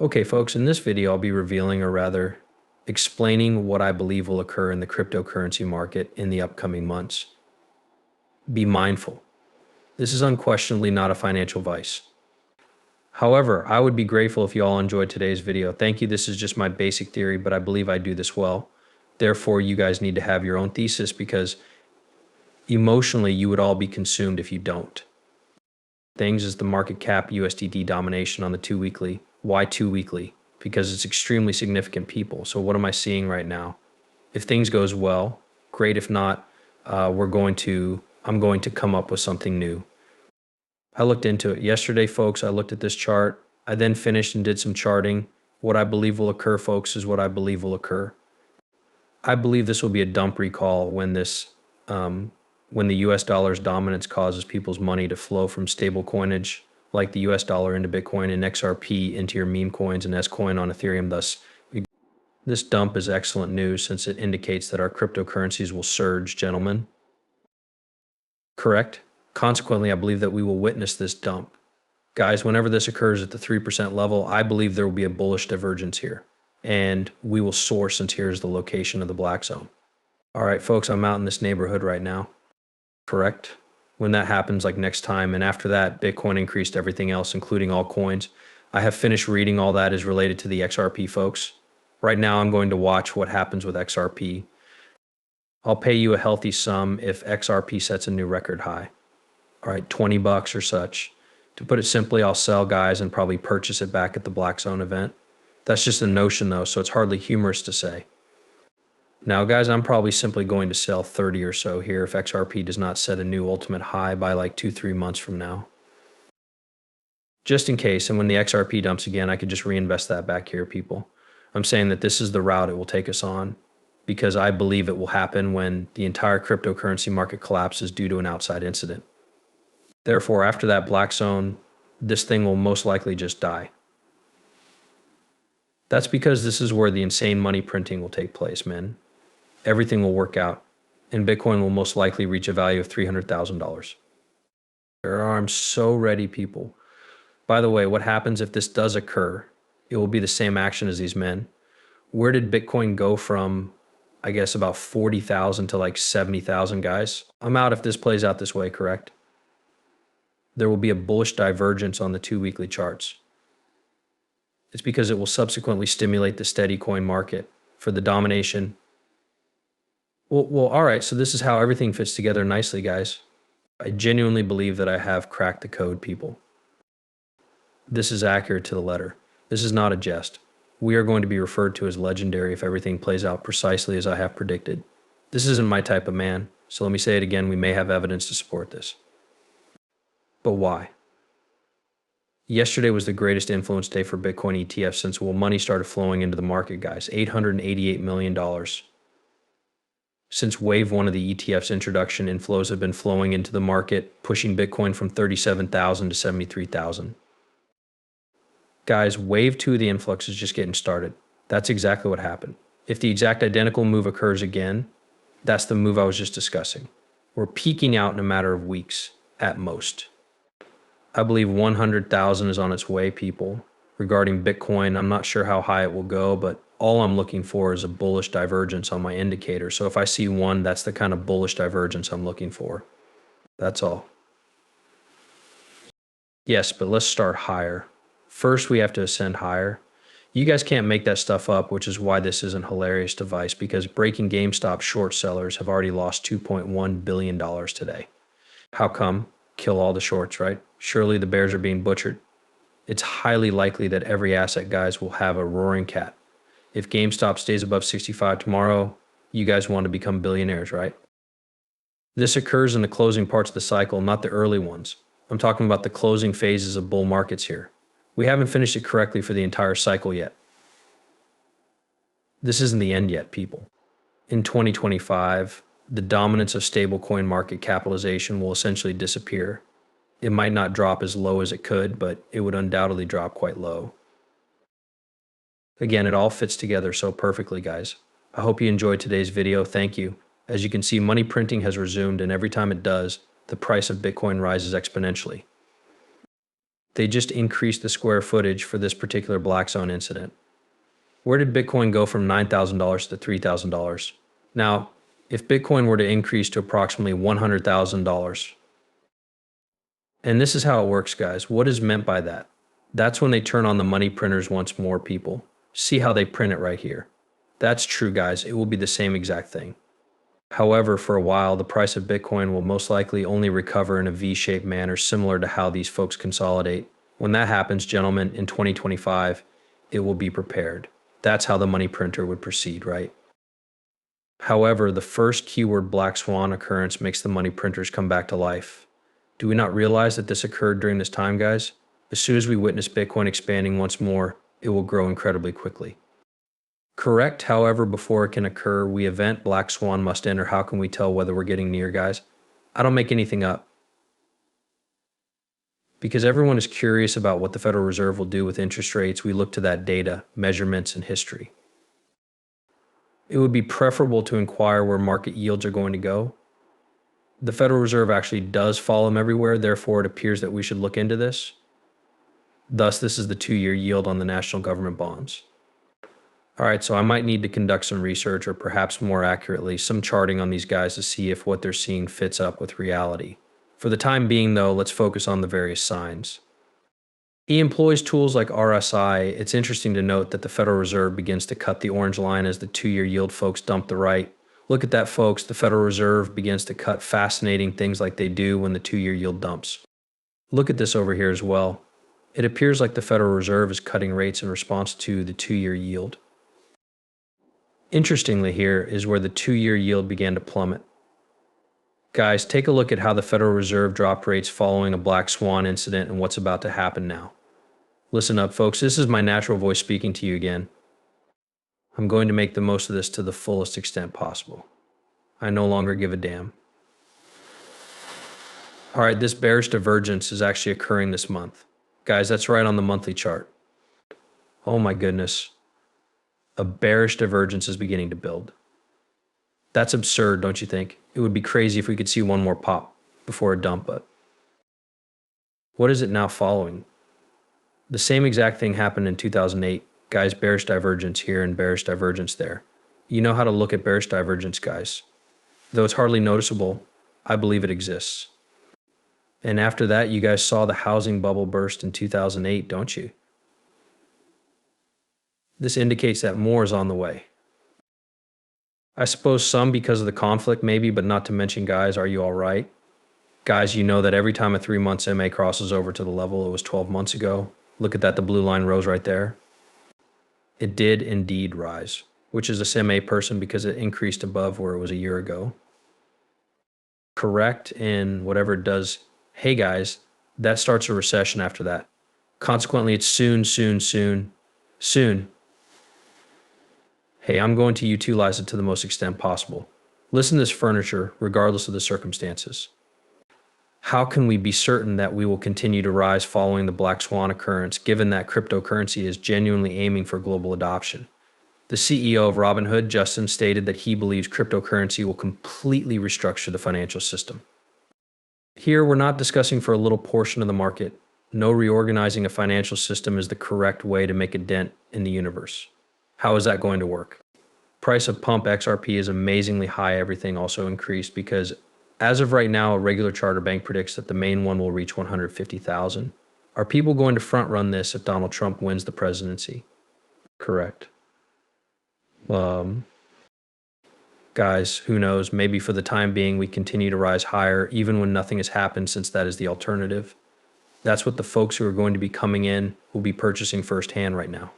Okay, folks, in this video, I'll be revealing, or rather, explaining what I believe will occur in the cryptocurrency market in the upcoming months. Be mindful. This is unquestionably not a financial advice. However, I would be grateful if you all enjoyed today's video. Thank you. This is just my basic theory, but I believe I do this well. Therefore, you guys need to have your own thesis because emotionally, you would all be consumed if you don't. Things is the market cap USDT domination on the 2-weekly. Why 2-weekly? Because it's extremely significant people. So what am I seeing right now? If things goes well, great. If not, I'm going to come up with something new. I looked into it yesterday, folks. I looked at this chart. I then finished and did some charting. What I believe will occur, folks, is what I believe will occur. I believe this will be a dump recall when when the US dollar's dominance causes people's money to flow from stable coinage like the US dollar into Bitcoin and XRP into your meme coins and S-Coin on Ethereum. Thus, this dump is excellent news since it indicates that our cryptocurrencies will surge, gentlemen. Correct? Consequently, I believe that we will witness this dump. Guys, whenever this occurs at the 3% level, I believe there will be a bullish divergence here, and we will soar since here's the location of the black zone. All right, folks, I'm out in this neighborhood right now. Correct? When that happens, like next time, and after that, Bitcoin increased everything else, including all coins. I have finished reading all that is related to the XRP, folks. Right now, I'm going to watch what happens with XRP. I'll pay you a healthy sum if XRP sets a new record high. All right, 20 bucks or such. To put it simply, I'll sell, guys, and probably purchase it back at the Black Zone event. That's just a notion, though, so it's hardly humorous to say. Now, guys, I'm probably simply going to sell 30 or so here if XRP does not set a new ultimate high by like 2-3 months from now. Just in case, and when the XRP dumps again, I could just reinvest that back here, people. I'm saying that this is the route it will take us on because I believe it will happen when the entire cryptocurrency market collapses due to an outside incident. Therefore, after that black zone, this thing will most likely just die. That's because this is where the insane money printing will take place, man. Everything will work out, and Bitcoin will most likely reach a value of $300,000. I'm so ready, people. By the way, what happens if this does occur? It will be the same action as these men. Where did Bitcoin go from, I guess, about 40,000 to like 70,000, guys? I'm out if this plays out this way, correct? There will be a bullish divergence on the 2-weekly charts. It's because it will subsequently stimulate the steady coin market for the domination. Well, all right, so this is how everything fits together nicely, guys. I genuinely believe that I have cracked the code, people. This is accurate to the letter. This is not a jest. We are going to be referred to as legendary if everything plays out precisely as I have predicted. This isn't my type of man, so let me say it again, we may have evidence to support this. But why? Yesterday was the greatest influence day for Bitcoin ETFs since money started flowing into the market, guys. $888 million. Since wave 1 of the ETF's introduction, inflows have been flowing into the market, pushing Bitcoin from 37,000 to 73,000. Guys, wave 2 of the influx is just getting started. That's exactly what happened. If the exact identical move occurs again, that's the move I was just discussing. We're peaking out in a matter of weeks at most. I believe 100,000 is on its way, people. Regarding Bitcoin, I'm not sure how high it will go, but all I'm looking for is a bullish divergence on my indicator. So if I see one, that's the kind of bullish divergence I'm looking for. That's all. Yes, but let's start higher. First, we have to ascend higher. You guys can't make that stuff up, which is why this is an hilarious device, because breaking GameStop short sellers have already lost $2.1 billion today. How come? Kill all the shorts, right? Surely the bears are being butchered. It's highly likely that every asset, guys, will have a roaring cat. If GameStop stays above 65 tomorrow, you guys want to become billionaires, right? This occurs in the closing parts of the cycle, not the early ones. I'm talking about the closing phases of bull markets here. We haven't finished it correctly for the entire cycle yet. This isn't the end yet, people. In 2025, the dominance of stablecoin market capitalization will essentially disappear. It might not drop as low as it could, but it would undoubtedly drop quite low. Again, it all fits together so perfectly, guys. I hope you enjoyed today's video. Thank you. As you can see, money printing has resumed, and every time it does, the price of Bitcoin rises exponentially. They just increased the square footage for this particular black zone incident. Where did Bitcoin go from $9,000 to $3,000? Now, if Bitcoin were to increase to approximately $100,000, and this is how it works, guys. What is meant by that? That's when they turn on the money printers once more, people. See how they print it right here. That's true, guys. It will be the same exact thing. However, for a while, the price of Bitcoin will most likely only recover in a V-shaped manner similar to how these folks consolidate. When that happens, gentlemen, in 2025, it will be prepared. That's how the money printer would proceed, right? However, the first keyword black swan occurrence makes the money printers come back to life. Do we not realize that this occurred during this time, guys? As soon as we witness Bitcoin expanding once more, it will grow incredibly quickly. Correct, however, before it can occur, we event black swan must enter. How can we tell whether we're getting near, guys? I don't make anything up. Because everyone is curious about what the Federal Reserve will do with interest rates, we look to that data, measurements, and history. It would be preferable to inquire where market yields are going to go. The Federal Reserve actually does follow them everywhere, therefore it appears that we should look into this. Thus, this is the 2-year yield on the national government bonds. All right, so I might need to conduct some research, or perhaps more accurately, some charting on these guys to see if what they're seeing fits up with reality. For the time being, though, let's focus on the various signs. He employs tools like RSI. It's interesting to note that the Federal Reserve begins to cut the orange line as the 2-year yield folks dump the right. Look at that, folks. The Federal Reserve begins to cut fascinating things like they do when the 2-year yield dumps. Look at this over here as well. It appears like the Federal Reserve is cutting rates in response to the 2-year yield. Interestingly, here is where the 2-year yield began to plummet. Guys, take a look at how the Federal Reserve dropped rates following a black swan incident and what's about to happen now. Listen up, folks. This is my natural voice speaking to you again. I'm going to make the most of this to the fullest extent possible. I no longer give a damn. All right, this bearish divergence is actually occurring this month. Guys, that's right on the monthly chart. Oh my goodness. A bearish divergence is beginning to build. That's absurd, don't you think? It would be crazy if we could see one more pop before a dump, but what is it now following? The same exact thing happened in 2008. Guys, bearish divergence here and bearish divergence there. You know how to look at bearish divergence, guys. Though it's hardly noticeable, I believe it exists. And after that, you guys saw the housing bubble burst in 2008, don't you? This indicates that more is on the way. I suppose some because of the conflict maybe, but not to mention, guys, are you all right? Guys, you know that every time a 3 months MA crosses over to the level it was 12 months ago, look at that, the blue line rose right there. It did indeed rise, which is a SMA person because it increased above where it was a year ago. Correct, and whatever it does, hey guys, that starts a recession after that. Consequently, it's soon. Hey, I'm going to utilize it to the most extent possible. Listen to this furniture, regardless of the circumstances. How can we be certain that we will continue to rise following the black swan occurrence, given that cryptocurrency is genuinely aiming for global adoption? The CEO of Robinhood, Justin, stated that he believes cryptocurrency will completely restructure the financial system. Here, we're not discussing for a little portion of the market. No, reorganizing a financial system is the correct way to make a dent in the universe. How is that going to work? Price of pump XRP is amazingly high. Everything also increased because as of right now, a regular charter bank predicts that the main one will reach 150,000. Are people going to front run this if Donald Trump wins the presidency? Correct. Guys, who knows? Maybe for the time being, we continue to rise higher, even when nothing has happened, since that is the alternative. That's what the folks who are going to be coming in will be purchasing firsthand right now.